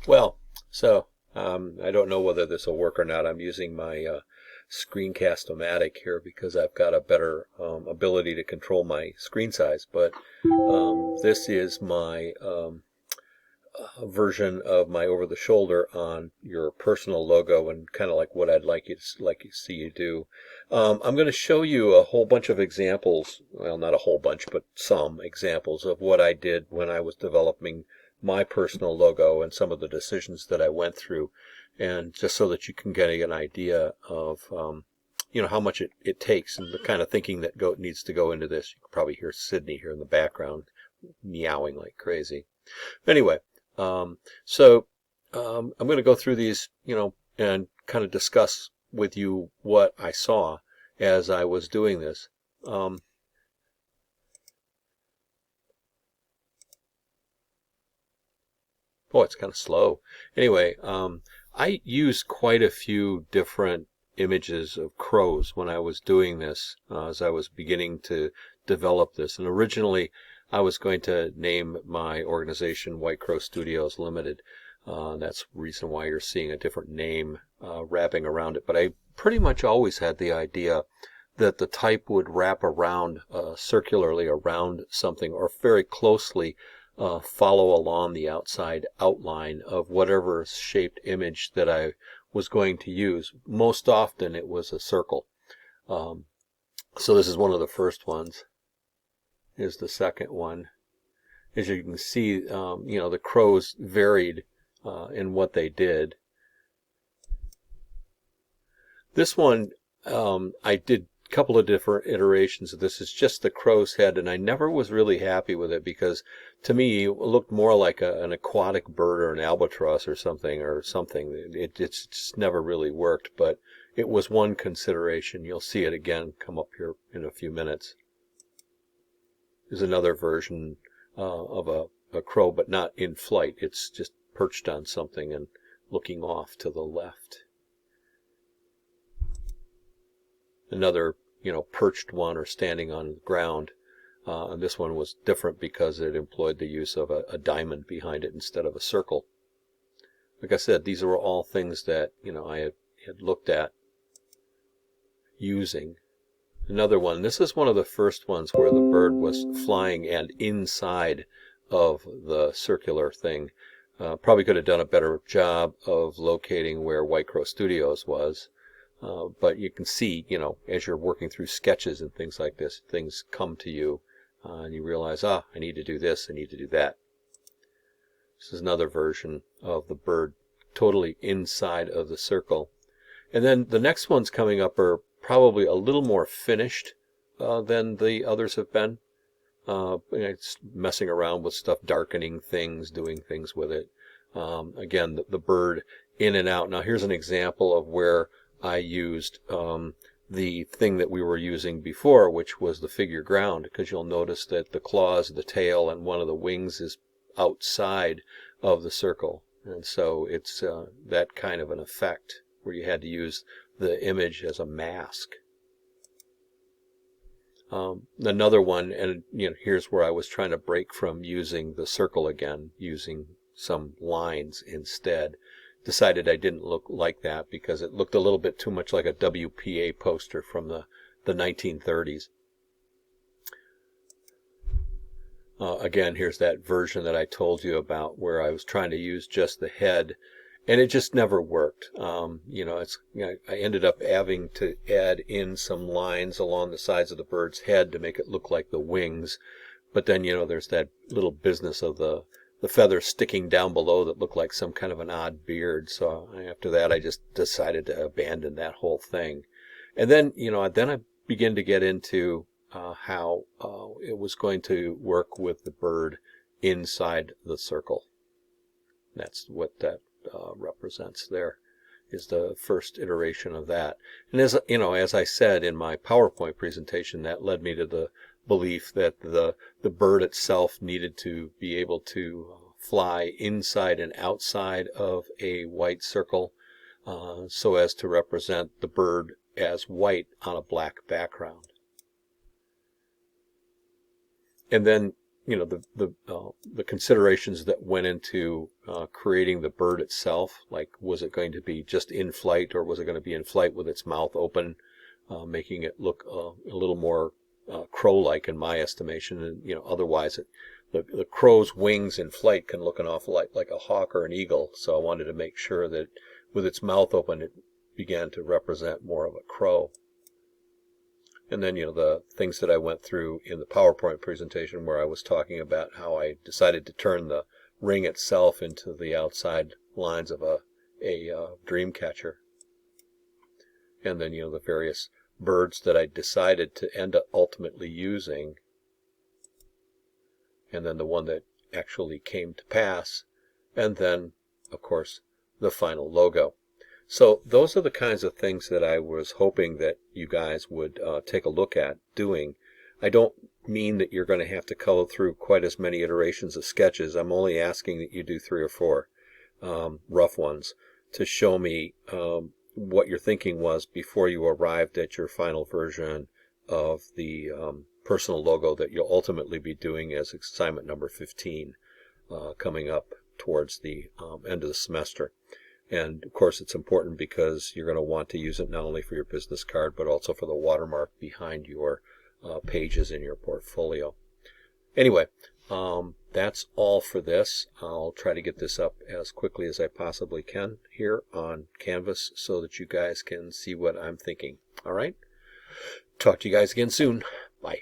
Well, so I don't know whether this will work or not. I'm using my Screencast-O-Matic here because I've got a better ability to control my screen size. But this is my version of my over-the-shoulder on your personal logo, and kind of like what I'd like to see you do. I'm going to show you a whole bunch of examples. Well, not a whole bunch, but some examples of what I did when I was developing my personal logo and some of the decisions that I went through, and just so that you can get an idea of how much it takes and the kind of thinking that needs to go into this. You can probably hear Sydney here in the background meowing like crazy. Anyway, I'm going to go through these, and kind of discuss with you what I saw as I was doing this. Oh, it's kind of slow. Anyway, I used quite a few different images of crows when I was doing this, as I was beginning to develop this. And originally, I was going to name my organization White Crow Studios Limited. That's the reason why you're seeing a different name wrapping around it. But I pretty much always had the idea that the type would wrap around circularly around something, or very closely follow along the outside outline of whatever shaped image that I was going to use. Most often it was a circle. So this is one of the first ones. Here's the second one. As you can see, the crows varied in what they did. This one, I did a couple of different iterations of this. It's just the crow's head, and I never was really happy with it because to me it looked more like an aquatic bird or an albatross or something. It just never really worked, but it was one consideration. You'll see it again come up here in a few minutes. There's another version of a crow, but not in flight. It's just perched on something and looking off to the left. Another, perched one or standing on the ground. And this one was different because it employed the use of a diamond behind it instead of a circle. Like I said, these are all things that, I had looked at using. Another one, this is one of the first ones where the bird was flying and inside of the circular thing. Probably could have done a better job of locating where White Crow Studios was. But you can see, as you're working through sketches and things like this, things come to you and you realize, I need to do this, I need to do that. This is another version of the bird totally inside of the circle. And then the next ones coming up are probably a little more finished than the others have been. It's messing around with stuff, darkening things, doing things with it. Again, the bird in and out. Now here's an example of where I used the thing that we were using before, which was the figure ground, because you'll notice that the claws, the tail, and one of the wings is outside of the circle. And so it's that kind of an effect where you had to use the image as a mask. Another one, and here's where I was trying to break from using the circle again, using some lines instead. Decided I didn't look like that because it looked a little bit too much like a WPA poster from the 1930s. Again, here's that version that I told you about where I was trying to use just the head, and it just never worked. I ended up having to add in some lines along the sides of the bird's head to make it look like the wings. But then, there's that little business of the feathers sticking down below that looked like some kind of an odd beard. So after that, I just decided to abandon that whole thing. And then, then I began to get into how it was going to work with the bird inside the circle. That's what that represents there, is the first iteration of that. And as I said in my PowerPoint presentation, that led me to the belief that the bird itself needed to be able to fly inside and outside of a white circle so as to represent the bird as white on a black background. And then, the considerations that went into creating the bird itself. Like, was it going to be just in flight, or was it going to be in flight with its mouth open, making it look a little more crow-like in my estimation? And otherwise, the crow's wings in flight can look an awful lot like a hawk or an eagle. So I wanted to make sure that with its mouth open, it began to represent more of a crow. And then, the things that I went through in the PowerPoint presentation where I was talking about how I decided to turn the ring itself into the outside lines of a dream catcher. And then, the various birds that I decided to end up ultimately using. And then the one that actually came to pass. And then, of course, the final logo. So those are the kinds of things that I was hoping that you guys would take a look at doing. I don't mean that you're going to have to color through quite as many iterations of sketches. I'm only asking that you do 3 or 4 rough ones to show me what your thinking was before you arrived at your final version of the personal logo that you'll ultimately be doing as assignment number 15 coming up towards the end of the semester. And of course, it's important because you're going to want to use it not only for your business card, but also for the watermark behind your pages in your portfolio. Anyway, that's all for this. I'll try to get this up as quickly as I possibly can here on Canvas so that you guys can see what I'm thinking. All right? Talk to you guys again soon. Bye.